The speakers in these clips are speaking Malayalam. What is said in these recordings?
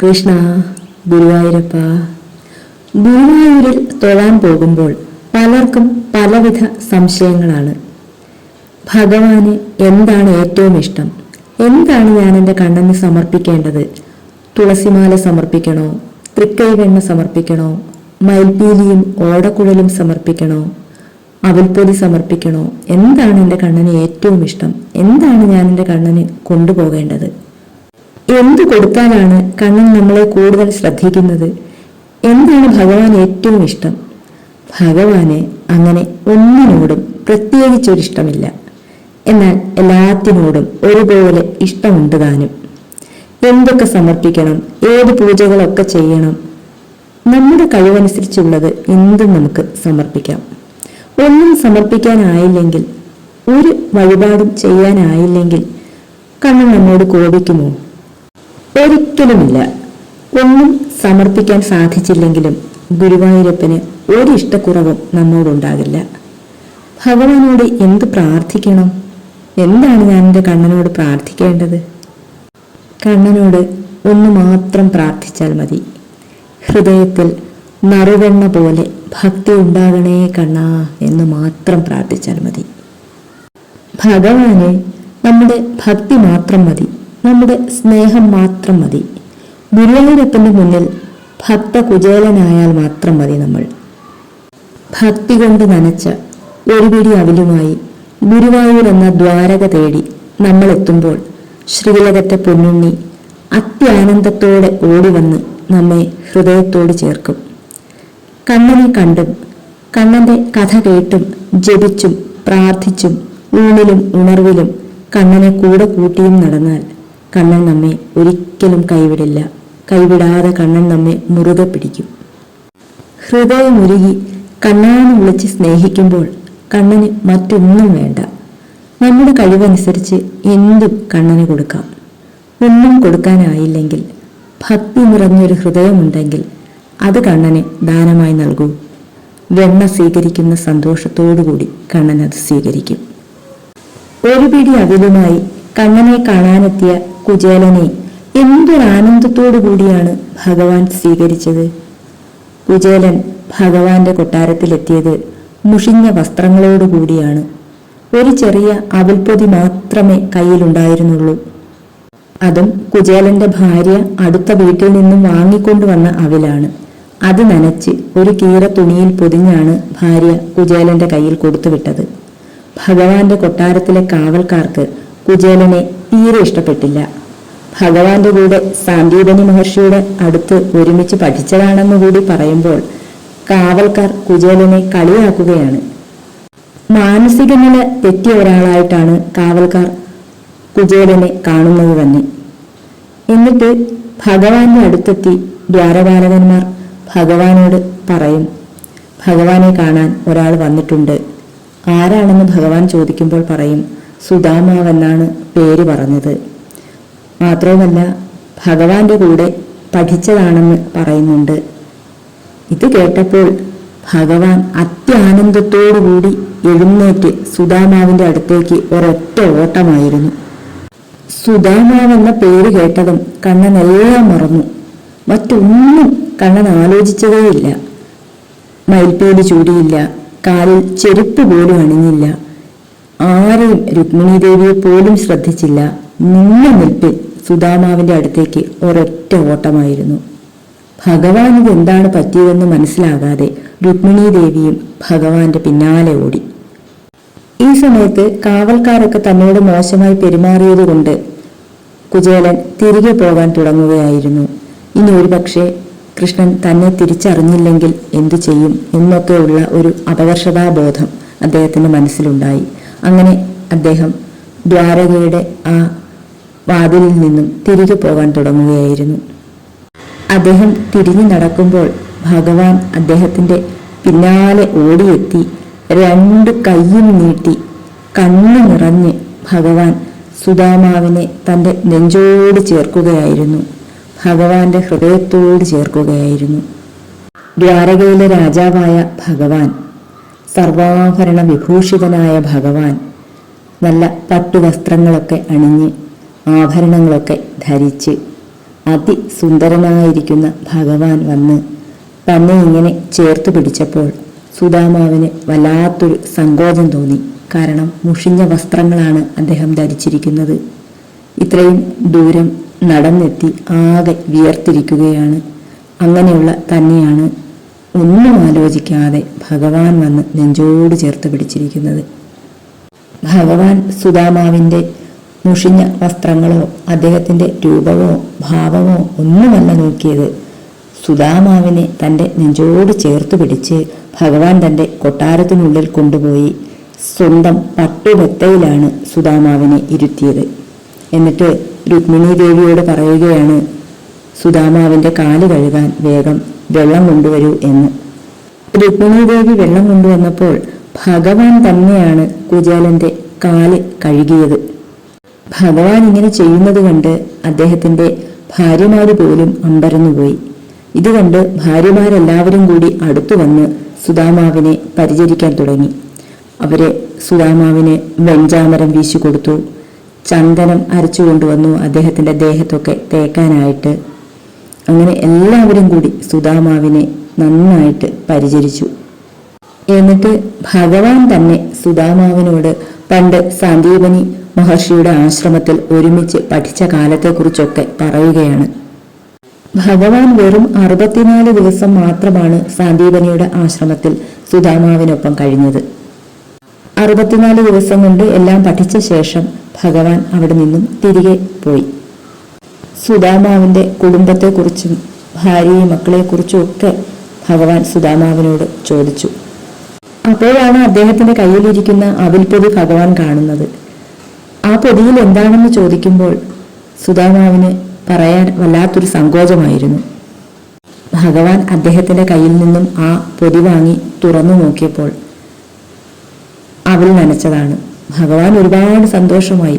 കൃഷ്ണ, ഗുരുവായൂരപ്പ. ഗുരുവായൂരിൽ തൊഴാൻ പോകുമ്പോൾ പലർക്കും പലവിധ സംശയങ്ങളാണ്. ഭഗവാന് എന്താണ് ഏറ്റവും ഇഷ്ടം? എന്താണ് ഞാൻ എൻ്റെ കണ്ണന് സമർപ്പിക്കേണ്ടത്? തുളസിമാല സമർപ്പിക്കണോ? തൃക്കൈവെണ്ണ സമർപ്പിക്കണോ? മയിൽപ്പീലിയും ഓടക്കുഴലും സമർപ്പിക്കണോ? അവൽപ്പൊതി സമർപ്പിക്കണോ? എന്താണ് എൻ്റെ കണ്ണന് ഏറ്റവും ഇഷ്ടം? എന്താണ് ഞാൻ എൻ്റെ കണ്ണന് കൊണ്ടുപോകേണ്ടത്? എന്തു കൊടുത്താലാണ് കണ്ണൻ നമ്മളെ കൂടുതൽ ശ്രദ്ധിക്കുന്നത്? എന്താണ് ഭഗവാൻ ഏറ്റവും ഇഷ്ടം? ഭഗവാന് അങ്ങനെ ഒന്നിനോടും പ്രത്യേകിച്ചൊരിഷ്ടമില്ല. എന്നാൽ എല്ലാത്തിനോടും ഒരുപോലെ ഇഷ്ടമുണ്ട് താനും. എന്തൊക്കെ സമർപ്പിക്കണം, ഏത് പൂജകളൊക്കെ ചെയ്യണം, നമ്മുടെ കഴിവനുസരിച്ചുള്ളത് എന്തും നമുക്ക് സമർപ്പിക്കാം. ഒന്നും സമർപ്പിക്കാനായില്ലെങ്കിൽ, ഒരു വഴിപാടും ചെയ്യാനായില്ലെങ്കിൽ കണ്ണൻ നമ്മോട് കോപിക്കുമോ? ഒരിക്കലുമില്ല. ഒന്നും സമർപ്പിക്കാൻ സാധിച്ചില്ലെങ്കിലും ഗുരുവായൂരപ്പന് ഒരിഷ്ടക്കുറവും നമ്മോടുണ്ടാകില്ല. ഭഗവാനോട് എന്ത് പ്രാർത്ഥിക്കണം? എന്താണ് ഞാൻ എൻ്റെ കണ്ണനോട് പ്രാർത്ഥിക്കേണ്ടത്? കണ്ണനോട് ഒന്ന് മാത്രം പ്രാർത്ഥിച്ചാൽ മതി. ഹൃദയത്തിൽ നറുവെണ്ണ പോലെ ഭക്തി ഉണ്ടാകണേ കണ്ണാ എന്ന് മാത്രം പ്രാർത്ഥിച്ചാൽ മതി. ഭഗവാന് നമ്മുടെ ഭക്തി മാത്രം മതി, നമ്മുടെ സ്നേഹം മാത്രം മതി. ഗുരുവായൂരപ്പന്റെ മുന്നിൽ ഭക്തകുചേലനായാൽ മാത്രം മതി. നമ്മൾ ഭക്തി കൊണ്ട് നനച്ച ഒരു പിടി അവിലുമായി ഗുരുവായൂർ എന്ന ദ്വാരക തേടി നമ്മൾ എത്തുമ്പോൾ ശ്രീലകത്തെ പൊന്നുണ്ണി അത്യാനന്ദത്തോടെ ഓടിവന്ന് നമ്മെ ഹൃദയത്തോട് ചേർക്കും. കണ്ണനെ കണ്ടും കണ്ണന്റെ കഥ കേട്ടും ജപിച്ചും പ്രാർത്ഥിച്ചും ഊണിലും ഉണർവിലും കണ്ണനെ കൂടെ കൂട്ടിയും നടന്നാൽ കണ്ണൻ നമ്മെ ഒരിക്കലും കൈവിടില്ല. കൈവിടാതെ കണ്ണൻ നമ്മെ മുറുകെ പിടിക്കും. ഹൃദയമുരുകി കണ്ണാന്ന് വിളിച്ച് സ്നേഹിക്കുമ്പോൾ കണ്ണന് മറ്റൊന്നും വേണ്ട. നമ്മുടെ കഴിവനുസരിച്ച് എന്തും കണ്ണന് കൊടുക്കാം. ഒന്നും കൊടുക്കാനായില്ലെങ്കിൽ ഭക്തി നിറഞ്ഞൊരു ഹൃദയമുണ്ടെങ്കിൽ അത് കണ്ണന് ദാനമായി നൽകൂ. വെണ്ണ സ്വീകരിക്കുന്ന സന്തോഷത്തോടുകൂടി കണ്ണൻ അത് സ്വീകരിക്കും. ഒരു പിടി അവിലുമായി കണ്ണനെ കാണാനെത്തിയ കുചേലനെ എന്തൊരാനന്ദത്തോടു കൂടിയാണ് ഭഗവാൻ സ്വീകരിച്ചത്. കുചേലൻ ഭഗവാന്റെ കൊട്ടാരത്തിലെത്തിയത് മുഷിഞ്ഞ വസ്ത്രങ്ങളോടുകൂടിയാണ്. ഒരു ചെറിയ അവൽപ്പൊതി മാത്രമേ കയ്യിലുണ്ടായിരുന്നുള്ളൂ. അതും കുചേലന്റെ ഭാര്യ അടുത്ത വീട്ടിൽ നിന്നും വാങ്ങിക്കൊണ്ടുവന്ന അവിലാണ്. അത് നനച്ച് ഒരു കീറ തുണിയിൽ പൊതിഞ്ഞാണ് ഭാര്യ കുചേലന്റെ കയ്യിൽ കൊടുത്തുവിട്ടത്. ഭഗവാന്റെ കൊട്ടാരത്തിലെ കാവൽക്കാർക്ക് കുചേലനെ തീരെ ഇഷ്ടപ്പെട്ടില്ല. ഭഗവാന്റെ കൂടെ സാന്ദീപനി മഹർഷിയുടെ അടുത്ത് ഒരുമിച്ച് പഠിച്ചതാണെന്ന് കൂടി പറയുമ്പോൾ കാവൽക്കാർ കുചേലനെ കളിയാക്കുകയാണ്. മാനസിക നില തെറ്റിയ ഒരാളായിട്ടാണ് കാവൽക്കാർ കുചേലനെ കാണുന്നത് തന്നെ. എന്നിട്ട് ഭഗവാന്റെ അടുത്തെത്തി ദ്വാരപാലകന്മാർ ഭഗവാനോട് പറയും, ഭഗവാനെ കാണാൻ ഒരാൾ വന്നിട്ടുണ്ട്. ആരാണെന്ന് ഭഗവാൻ ചോദിക്കുമ്പോൾ പറയും, സുദാമാവെന്നാണ് പേര് പറഞ്ഞത്. മാത്രവുമല്ല ഭഗവാന്റെ കൂടെ പഠിച്ചതാണെന്ന് പറയുന്നുണ്ട്. ഇത് കേട്ടപ്പോൾ ഭഗവാൻ അത്യാനന്ദത്തോടുകൂടി എഴുന്നേറ്റ് സുദാമാവിന്റെ അടുത്തേക്ക് ഒരൊറ്റ ഓട്ടമായിരുന്നു. സുദാമാവെന്ന പേര് കേട്ടതും കണ്ണൻ എല്ലാം മറന്നു. മറ്റൊന്നും കണ്ണൻ ആലോചിച്ചതേയില്ല. മയിൽപ്പീലി ചൂടിയില്ല, കാലിൽ ചെരുപ്പ് പോലും അണിഞ്ഞില്ല, ആരെയും രുക്മിണി ദേവിയെ പോലും ശ്രദ്ധിച്ചില്ല. നിന്ന നിൽപ്പിൽ സുദാമാവിന്റെ അടുത്തേക്ക് ഒരൊറ്റ ഓട്ടമായിരുന്നു. ഭഗവാൻ ഇത് എന്താണ് പറ്റിയതെന്ന് മനസ്സിലാകാതെ രുക്മിണി ദേവിയും ഭഗവാന്റെ പിന്നാലെ ഓടി. ഈ സമയത്ത് കാവൽക്കാരൊക്കെ തന്നോട് മോശമായി പെരുമാറിയതുകൊണ്ട് കുചേലൻ തിരികെ പോകാൻ തുടങ്ങുകയായിരുന്നു. ഇനി ഒരുപക്ഷെ കൃഷ്ണൻ തന്നെ തിരിച്ചറിഞ്ഞില്ലെങ്കിൽ എന്തു ചെയ്യും എന്നൊക്കെയുള്ള ഒരു അപകർഷതാബോധം അദ്ദേഹത്തിന്റെ മനസ്സിലുണ്ടായി. അങ്ങനെ അദ്ദേഹം ദ്വാരകയുടെ ആ വാതിലിൽ നിന്നും തിരികെ പോകാൻ തുടങ്ങുകയായിരുന്നു. അദ്ദേഹം തിരിഞ്ഞു നടക്കുമ്പോൾ ഭഗവാൻ അദ്ദേഹത്തിന്റെ പിന്നാലെ ഓടിയെത്തി രണ്ട് കൈയും നീട്ടി കണ്ണു നിറഞ്ഞ് ഭഗവാൻ സുദാമാവിനെ തൻ്റെ നെഞ്ചോട് ചേർക്കുകയായിരുന്നു. ഭഗവാന്റെ ഹൃദയത്തോട് ചേർക്കുകയായിരുന്നു. ദ്വാരകയിലെ രാജാവായ ഭഗവാൻ, സർവാഭരണ വിഭൂഷിതനായ ഭഗവാൻ, നല്ല പട്ടുവസ്ത്രങ്ങളൊക്കെ അണിഞ്ഞ് ആഭരണങ്ങളൊക്കെ ധരിച്ച് അതിസുന്ദരനായിരിക്കുന്ന ഭഗവാൻ വന്ന് തന്നെ ഇങ്ങനെ ചേർത്ത് പിടിച്ചപ്പോൾ സുദാമാവിന് വല്ലാത്തൊരു സങ്കോചം തോന്നി. കാരണം മുഷിഞ്ഞ വസ്ത്രങ്ങളാണ് അദ്ദേഹം ധരിച്ചിരിക്കുന്നത്. ഇത്രയും ദൂരം നടന്നെത്തി ആകെ വിയർത്തിരിക്കുകയാണ്. അങ്ങനെയുള്ള തന്നെയാണ് ഒന്നും ആലോചിക്കാതെ ഭഗവാൻ വന്ന് നെഞ്ചോട് ചേർത്ത് പിടിച്ചിരിക്കുന്നത്. ഭഗവാൻ സുദാമാവിൻ്റെ മുഷിഞ്ഞ വസ്ത്രങ്ങളോ അദ്ദേഹത്തിൻ്റെ രൂപമോ ഭാവമോ ഒന്നുമല്ല നോക്കിയത്. സുദാമാവിനെ തൻ്റെ നെഞ്ചോട് ചേർത്ത് പിടിച്ച് ഭഗവാൻ തൻ്റെ കൊട്ടാരത്തിനുള്ളിൽ കൊണ്ടുപോയി സ്വന്തം പട്ടുമെത്തയിലാണ് സുദാമാവിനെ ഇരുത്തിയത്. എന്നിട്ട് രുക്മിണി ദേവിയോട് പറയുകയാണ്, സുദാമാവിൻ്റെ കാല് കഴുകാൻ വേഗം വെള്ളം കൊണ്ടുവരൂ എന്ന്. രുക്മിണി ദേവി വെള്ളം കൊണ്ടുവന്നപ്പോൾ ഭഗവാൻ തന്നെയാണ് കുചേലന്റെ കാല് കഴുകിയത്. ഭഗവാൻ ഇങ്ങനെ ചെയ്യുന്നത് കണ്ട് അദ്ദേഹത്തിന്റെ ഭാര്യമാര് പോലും അമ്പരന്നുപോയി. ഇത് കണ്ട് ഭാര്യമാരെല്ലാവരും കൂടി അടുത്തു വന്ന് സുദാമാവിനെ പരിചരിക്കാൻ തുടങ്ങി. അവര് സുദാമാവിന് വെഞ്ചാമരം വീശി കൊടുത്തു. ചന്ദനം അരച്ചു കൊണ്ടുവന്നു അദ്ദേഹത്തിന്റെ ദേഹത്തൊക്കെ തേക്കാനായിട്ട്. അങ്ങനെ എല്ലാവരും കൂടി സുദാമാവിനെ നന്നായിട്ട് പരിചരിച്ചു. എന്നിട്ട് ഭഗവാൻ തന്നെ സുദാമാവിനോട് പണ്ട് സാന്ദീപനി മഹർഷിയുടെ ആശ്രമത്തിൽ ഒരുമിച്ച് പഠിച്ച കാലത്തെക്കുറിച്ചൊക്കെ പറയുകയാണ്. ഭഗവാൻ വെറും 64 ദിവസം മാത്രമാണ് സാന്ദീപനിയുടെ ആശ്രമത്തിൽ സുദാമാവിനൊപ്പം കഴിഞ്ഞത്. 64 ദിവസം കൊണ്ട് എല്ലാം പഠിച്ച ശേഷം ഭഗവാൻ അവിടെ നിന്നും തിരികെ പോയി. സുദാമാവിന്റെ കുടുംബത്തെക്കുറിച്ചും ഭാര്യയും മക്കളെക്കുറിച്ചും ഒക്കെ ഭഗവാൻ സുദാമാവിനോട് ചോദിച്ചു. അപ്പോഴാണ് അദ്ദേഹത്തിന്റെ കയ്യിലിരിക്കുന്ന അവിൽപ്പൊതി ഭഗവാൻ കാണുന്നത്. ആ പൊതിയിൽ എന്താണെന്ന് ചോദിക്കുമ്പോൾ സുദാമാവിന് പറയാൻ വല്ലാത്തൊരു സങ്കോചമായിരുന്നു. ഭഗവാൻ അദ്ദേഹത്തിന്റെ കയ്യിൽ നിന്നും ആ പൊതി വാങ്ങി തുറന്നു നോക്കിയപ്പോൾ അവിൽ നനച്ചതാണ്. ഭഗവാൻ ഒരുപാട് സന്തോഷമായി.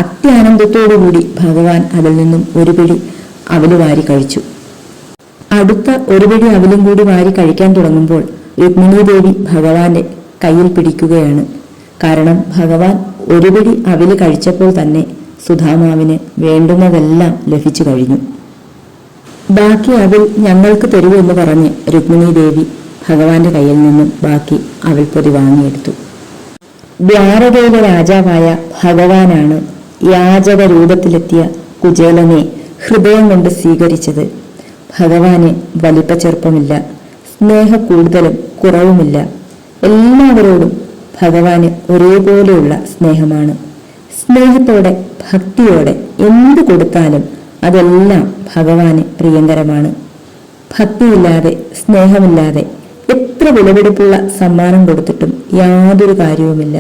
അത്യാനന്ദത്തോടുകൂടി ഭഗവാൻ അതിൽ നിന്നും ഒരു പിടി അവില് വാരി കഴിച്ചു. അടുത്ത ഒരു പിടി അവിലും കൂടി വാരി കഴിക്കാൻ തുടങ്ങുമ്പോൾ രുക്മിണി ദേവി ഭഗവാന്റെ കയ്യിൽ പിടിക്കുകയാണ്. കാരണം ഭഗവാൻ ഒരു പിടി അവില് കഴിച്ചപ്പോൾ തന്നെ സുദാമാവിന് വേണ്ടുന്നതെല്ലാം ലഭിച്ചു കഴിഞ്ഞു. ബാക്കി അവിൽ ഞങ്ങൾക്ക് തരൂ എന്ന് പറഞ്ഞ് രുക്മിണി ദേവി ഭഗവാന്റെ കയ്യിൽ നിന്നും ബാക്കി അവിൽപ്പൊതി വാങ്ങിയെടുത്തു. ദ്വാരകയിലെ രാജാവായ ഭഗവാനാണ് യാചക രൂപത്തിലെത്തിയ കുചേലനെ ഹൃദയം കൊണ്ട് സ്വീകരിച്ചത്. ഭഗവാന് വലിപ്പ ചെറുപ്പമില്ല, സ്നേഹ കൂടുതലും കുറവുമില്ല. എല്ലാവരോടും ഭഗവാന് ഒരേപോലെയുള്ള സ്നേഹമാണ്. സ്നേഹത്തോടെ ഭക്തിയോടെ എന്ത് കൊടുത്താലും അതെല്ലാം ഭഗവാന് പ്രിയങ്കരമാണ്. ഭക്തിയില്ലാതെ സ്നേഹമില്ലാതെ എത്ര വിലപിടിപ്പുള്ള സമ്മാനം കൊടുത്തിട്ടും യാതൊരു കാര്യവുമില്ല.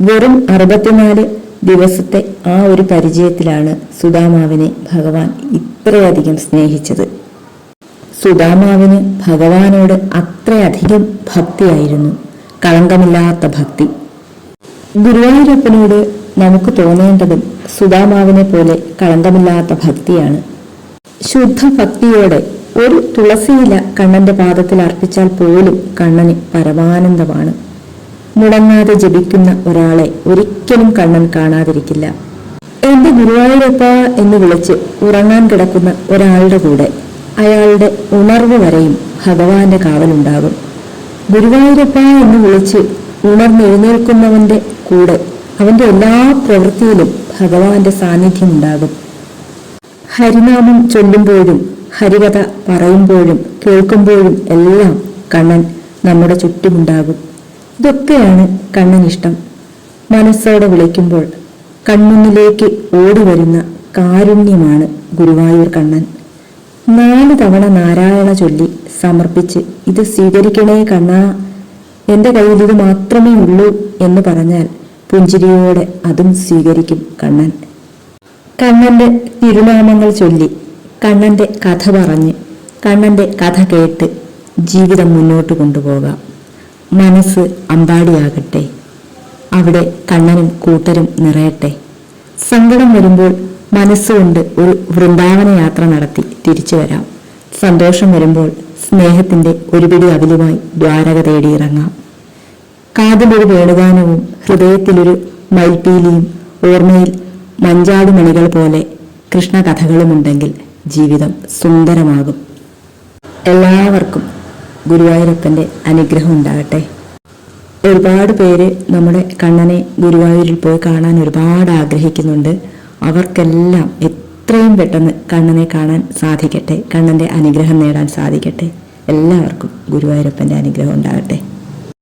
വെറും 64 ദിവസത്തെ ആ ഒരു പരിചയത്തിലാണ് സുദാമാവിനെ ഭഗവാൻ ഇത്രയധികം സ്നേഹിച്ചത്. സുദാമാവിന് ഭഗവാനോട് അത്രയധികം ഭക്തിയായിരുന്നു, കളങ്കമില്ലാത്ത ഭക്തി. ഗുരുവായൂരപ്പനോട് നമുക്ക് തോന്നേണ്ടതും സുദാമാവിനെ പോലെ കളങ്കമില്ലാത്ത ഭക്തിയാണ്. ശുദ്ധ ഭക്തിയോടെ ഒരു തുളസിയില കണ്ണന്റെ പാദത്തിൽ അർപ്പിച്ചാൽ പോലും കണ്ണന് പരമാനന്ദമാണ്. മുടങ്ങാതെ ജപിക്കുന്ന ഒരാളെ ഒരിക്കലും കണ്ണൻ കാണാതിരിക്കില്ല. എന്റെ ഗുരുവായൂരപ്പ എന്ന് വിളിച്ച് ഉറങ്ങാൻ കിടക്കുന്ന ഒരാളുടെ കൂടെ അയാളുടെ ഉണർവ് വരെയും ഭഗവാന്റെ കാവലുണ്ടാകും. ഗുരുവായൂരപ്പ എന്ന് വിളിച്ച് ഉണർന്നെഴുന്നേൽക്കുന്നവന്റെ കൂടെ അവന്റെ എല്ലാ പ്രവൃത്തിയിലും ഭഗവാന്റെ സാന്നിധ്യമുണ്ടാകും. ഹരിനാമം ചൊല്ലുമ്പോഴും ഹരികഥ പറയുമ്പോഴും കേൾക്കുമ്പോഴും എല്ലാം കണ്ണൻ നമ്മുടെ ചുറ്റുമുണ്ടാകും. ഇതൊക്കെയാണ് കണ്ണനിഷ്ടം. മനസ്സോടെ വിളിക്കുമ്പോൾ കൺമുന്നിലേക്ക് ഓടിവരുന്ന കാരുണ്യമാണ് ഗുരുവായൂർ കണ്ണൻ. 4 തവണ നാരായണ ചൊല്ലി സമർപ്പിച്ച് ഇത് സ്വീകരിക്കണേ കണ്ണാ, എന്റെ കയ്യിൽ ഇത് മാത്രമേ ഉള്ളൂ എന്ന് പറഞ്ഞാൽ പുഞ്ചിരിയോടെ അതും സ്വീകരിക്കും കണ്ണൻ. കണ്ണന്റെ തിരുനാമങ്ങൾ ചൊല്ലി, കണ്ണന്റെ കഥ പറഞ്ഞ്, കണ്ണന്റെ കഥ കേട്ട് ജീവിതം മുന്നോട്ട് കൊണ്ടുപോകാം. മനസ്സ് അമ്പാടിയാകട്ടെ, അവിടെ കണ്ണനും കൂട്ടരും നിറയട്ടെ. സങ്കടം വരുമ്പോൾ മനസ്സുകൊണ്ട് ഒരു വൃന്ദാവന യാത്ര നടത്തി തിരിച്ചു വരാം. സന്തോഷം വരുമ്പോൾ സ്നേഹത്തിന്റെ ഒരു പിടി അവിലുമായി ദ്വാരക തേടിയിറങ്ങാം. കാതിലൊരു വേണുഗാനവും ഹൃദയത്തിലൊരു മയിൽപ്പീലിയും ഓർമ്മയിൽ മഞ്ചാടുമണികൾ പോലെ കൃഷ്ണകഥകളുമുണ്ടെങ്കിൽ ജീവിതം സുന്ദരമാകും. എല്ലാവർക്കും ഗുരുവായൂരപ്പൻ്റെ അനുഗ്രഹം ഉണ്ടാകട്ടെ. ഒരുപാട് പേര് നമ്മുടെ കണ്ണനെ ഗുരുവായൂരിൽ പോയി കാണാൻ ഒരുപാട് ആഗ്രഹിക്കുന്നുണ്ട്. അവർക്കെല്ലാം എത്രയും പെട്ടെന്ന് കണ്ണനെ കാണാൻ സാധിക്കട്ടെ, കണ്ണൻ്റെ അനുഗ്രഹം നേടാൻ സാധിക്കട്ടെ. എല്ലാവർക്കും ഗുരുവായൂരപ്പൻ്റെ അനുഗ്രഹം ഉണ്ടാകട്ടെ.